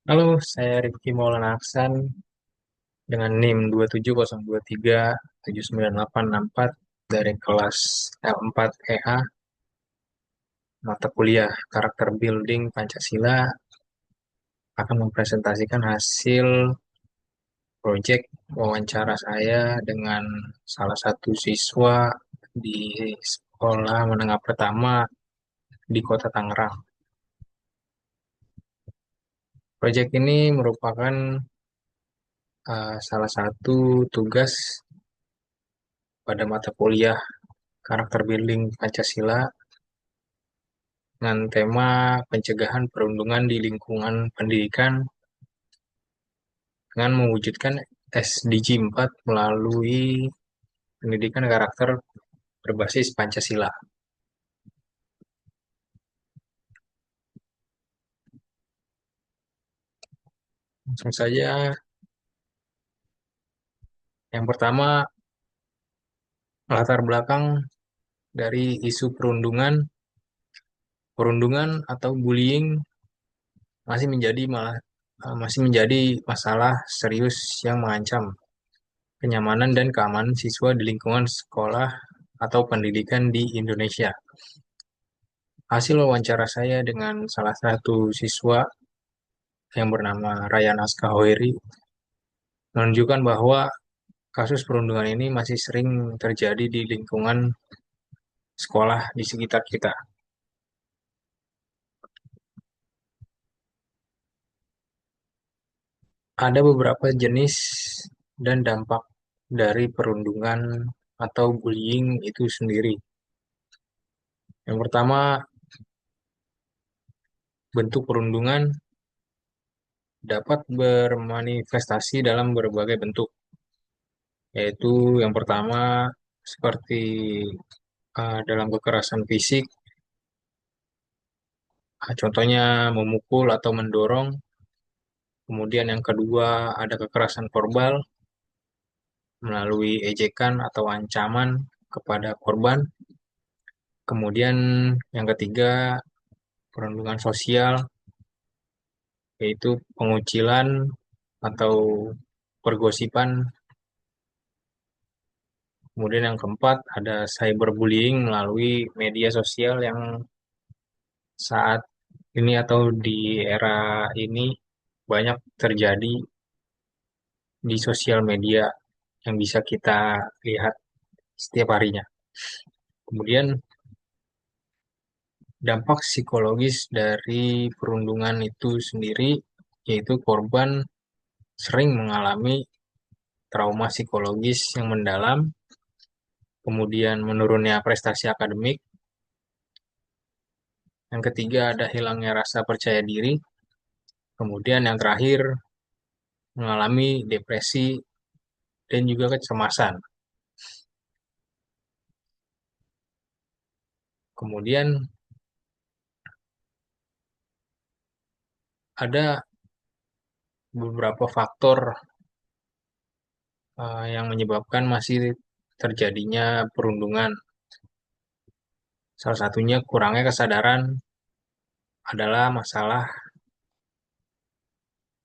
Halo, saya Rifki Maulana Aksan dengan NIM 27023796864 dari kelas L4 EA mata kuliah Karakter Building Pancasila akan mempresentasikan hasil proyek wawancara saya dengan salah satu siswa di sekolah menengah pertama di Kota Tangerang. Proyek ini merupakan salah satu tugas pada mata kuliah Karakter Building Pancasila dengan tema pencegahan perundungan di lingkungan pendidikan dengan mewujudkan SDG 4 melalui pendidikan karakter berbasis Pancasila. Langsung saja, yang pertama latar belakang dari isu perundungan. Perundungan atau bullying masih menjadi masalah serius yang mengancam kenyamanan dan keamanan siswa di lingkungan sekolah atau pendidikan di Indonesia. Hasil wawancara saya dengan salah satu siswa yang bernama Ryan Askahweri menunjukkan bahwa kasus perundungan ini masih sering terjadi di lingkungan sekolah di sekitar kita. Ada beberapa jenis dan dampak dari perundungan atau bullying itu sendiri. Yang pertama, bentuk perundungan dapat bermanifestasi dalam berbagai bentuk, yaitu yang pertama seperti dalam kekerasan fisik, contohnya memukul atau mendorong. Kemudian yang kedua ada kekerasan verbal melalui ejekan atau ancaman kepada korban. Kemudian yang ketiga perundungan sosial, yaitu pengucilan atau pergosipan. Kemudian yang keempat ada cyberbullying melalui media sosial yang saat ini atau di era ini banyak terjadi di sosial media yang bisa kita lihat setiap harinya. Kemudian dampak psikologis dari perundungan itu sendiri, yaitu korban sering mengalami trauma psikologis yang mendalam, kemudian menurunnya prestasi akademik. Yang ketiga ada hilangnya rasa percaya diri, kemudian yang terakhir mengalami depresi dan juga kecemasan. Kemudian ada beberapa faktor yang menyebabkan masih terjadinya perundungan. Salah satunya kurangnya kesadaran adalah masalah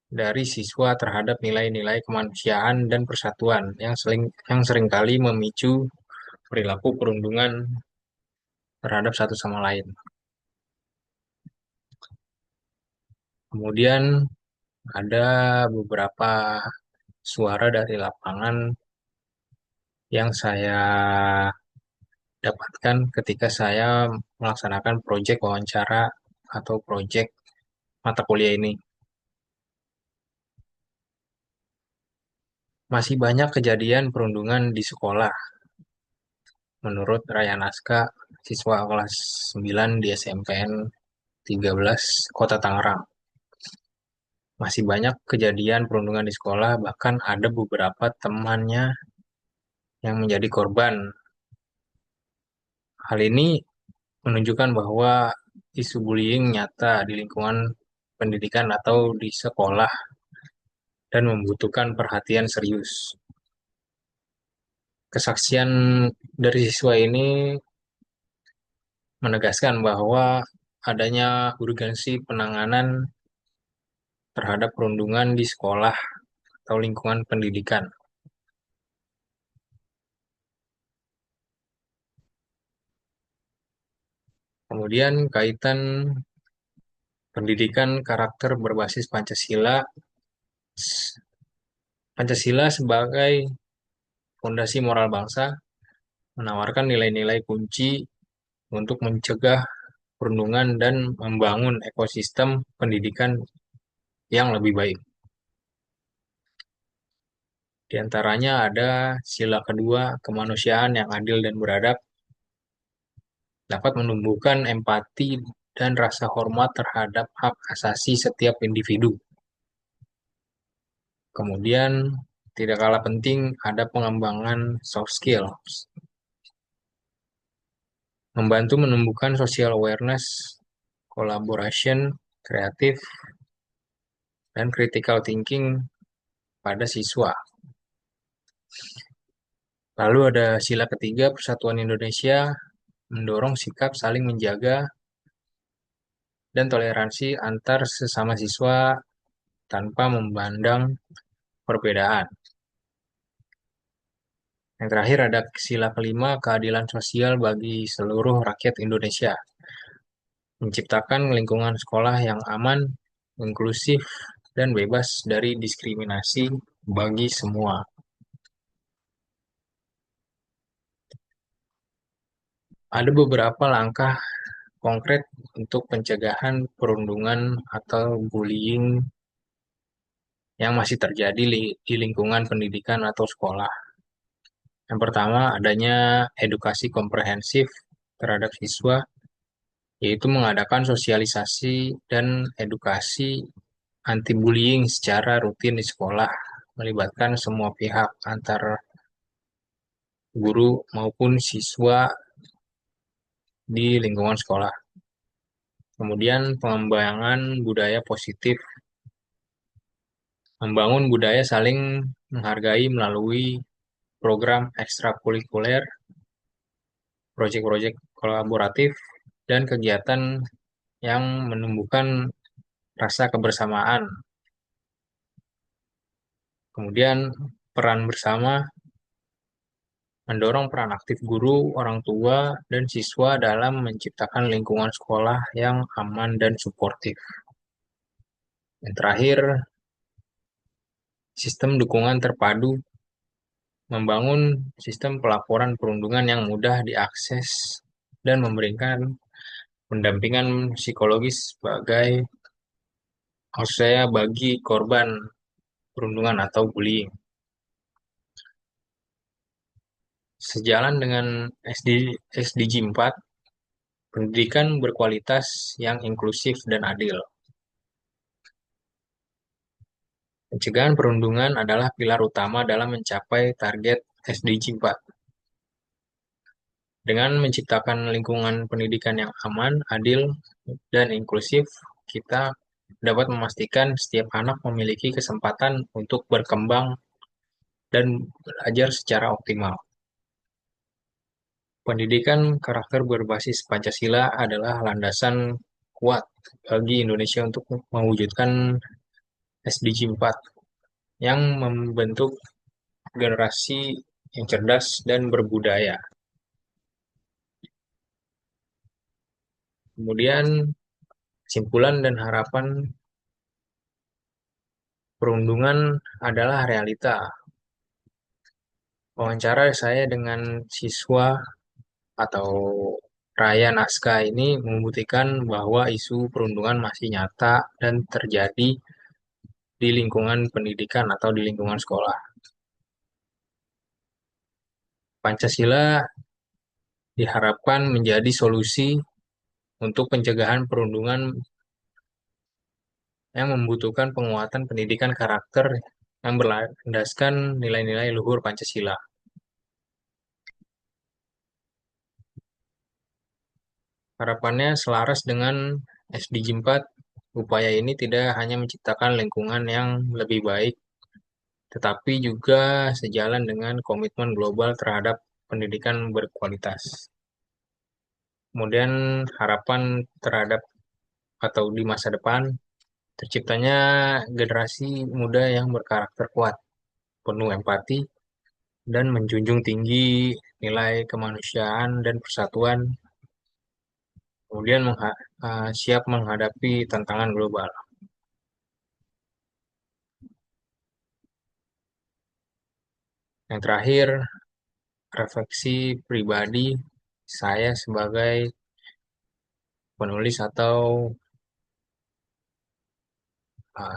dari siswa terhadap nilai-nilai kemanusiaan dan persatuan yang seringkali memicu perilaku perundungan terhadap satu sama lain. Kemudian ada beberapa suara dari lapangan yang saya dapatkan ketika saya melaksanakan proyek wawancara atau proyek mata kuliah ini. Masih banyak kejadian perundungan di sekolah. Menurut Raya Naska, siswa kelas 9 di SMPN 13 Kota Tangerang. Masih banyak kejadian perundungan di sekolah, bahkan ada beberapa temannya yang menjadi korban. Hal ini menunjukkan bahwa isu bullying nyata di lingkungan pendidikan atau di sekolah dan membutuhkan perhatian serius. Kesaksian dari siswa ini menegaskan bahwa adanya urgensi penanganan terhadap perundungan di sekolah atau lingkungan pendidikan. Kemudian kaitan pendidikan karakter berbasis Pancasila. Pancasila sebagai fondasi moral bangsa menawarkan nilai-nilai kunci untuk mencegah perundungan dan membangun ekosistem pendidikan yang lebih baik. Di antaranya ada sila kedua, kemanusiaan yang adil dan beradab, dapat menumbuhkan empati dan rasa hormat terhadap hak asasi setiap individu. Kemudian, tidak kalah penting ada pengembangan soft skills, membantu menumbuhkan social awareness, collaboration, kreatif, dan critical thinking pada siswa. Lalu ada sila ketiga, Persatuan Indonesia mendorong sikap saling menjaga dan toleransi antar sesama siswa tanpa memandang perbedaan. Yang terakhir ada sila kelima, keadilan sosial bagi seluruh rakyat Indonesia. Menciptakan lingkungan sekolah yang aman, inklusif, dan bebas dari diskriminasi bagi semua. Ada beberapa langkah konkret untuk pencegahan perundungan atau bullying yang masih terjadi di lingkungan pendidikan atau sekolah. Yang pertama, adanya edukasi komprehensif terhadap siswa, yaitu mengadakan sosialisasi dan edukasi anti-bullying secara rutin di sekolah, melibatkan semua pihak, antara guru maupun siswa di lingkungan sekolah. Kemudian pengembangan budaya positif, membangun budaya saling menghargai melalui program ekstrakurikuler, proyek-proyek kolaboratif, dan kegiatan yang menumbuhkan rasa kebersamaan. Kemudian peran bersama, mendorong peran aktif guru, orang tua, dan siswa dalam menciptakan lingkungan sekolah yang aman dan suportif. Yang terakhir, sistem dukungan terpadu, membangun sistem pelaporan perundungan yang mudah diakses dan memberikan pendampingan psikologis sebagai bagi korban perundungan atau bullying. Sejalan dengan SDG 4, pendidikan berkualitas yang inklusif dan adil. Pencegahan perundungan adalah pilar utama dalam mencapai target SDG 4. Dengan menciptakan lingkungan pendidikan yang aman, adil, dan inklusif, kita dapat memastikan setiap anak memiliki kesempatan untuk berkembang dan belajar secara optimal. Pendidikan karakter berbasis Pancasila adalah landasan kuat bagi Indonesia untuk mewujudkan SDG 4 yang membentuk generasi yang cerdas dan berbudaya. Kemudian kesimpulan dan harapan, perundungan adalah realita. Wawancara saya dengan siswa atau Raya Naskah ini membuktikan bahwa isu perundungan masih nyata dan terjadi di lingkungan pendidikan atau di lingkungan sekolah. Pancasila diharapkan menjadi solusi untuk pencegahan perundungan yang membutuhkan penguatan pendidikan karakter yang berlandaskan nilai-nilai luhur Pancasila. Harapannya selaras dengan SDG 4, upaya ini tidak hanya menciptakan lingkungan yang lebih baik, tetapi juga sejalan dengan komitmen global terhadap pendidikan berkualitas. Kemudian harapan terhadap atau di masa depan, Terciptanya generasi muda yang berkarakter kuat, penuh empati, dan menjunjung tinggi nilai kemanusiaan dan persatuan, kemudian siap menghadapi tantangan global. Yang terakhir, refleksi pribadi saya sebagai penulis atau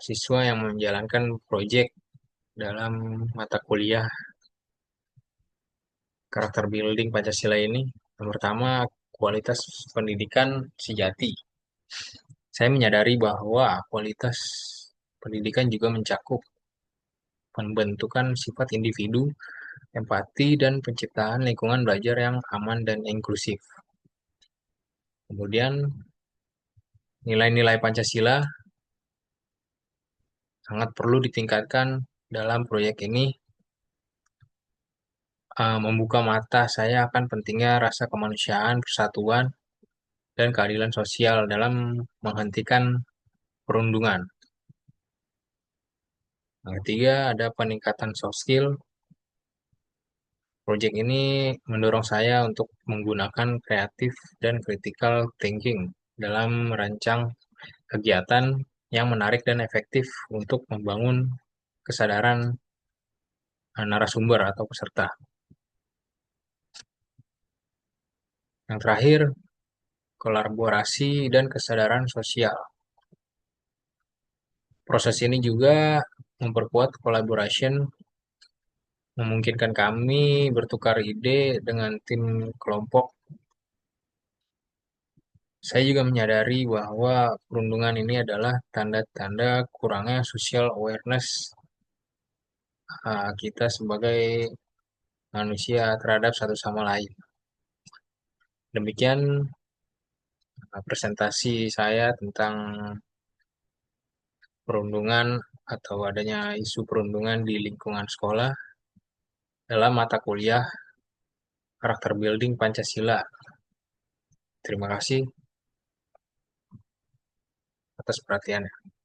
siswa yang menjalankan proyek dalam mata kuliah karakter building Pancasila ini. Yang pertama, kualitas pendidikan sejati. Saya menyadari bahwa kualitas pendidikan juga mencakup pembentukan sifat individu, empati, dan penciptaan lingkungan belajar yang aman dan inklusif. Kemudian, nilai-nilai Pancasila sangat perlu ditingkatkan dalam proyek ini, membuka mata saya akan pentingnya rasa kemanusiaan, persatuan, dan keadilan sosial dalam menghentikan perundungan. Yang ketiga, ada peningkatan soft skill. Proyek ini mendorong saya untuk menggunakan kreatif dan critical thinking dalam merancang kegiatan yang menarik dan efektif untuk membangun kesadaran narasumber atau peserta. Yang terakhir, kolaborasi dan kesadaran sosial. Proses ini juga memperkuat collaboration, memungkinkan kami bertukar ide dengan tim kelompok. Saya juga menyadari bahwa perundungan ini adalah tanda-tanda kurangnya social awareness kita sebagai manusia terhadap satu sama lain. Demikian presentasi saya tentang perundungan atau adanya isu perundungan di lingkungan sekolah dalam mata kuliah karakter building Pancasila. Terima kasih atas perhatiannya.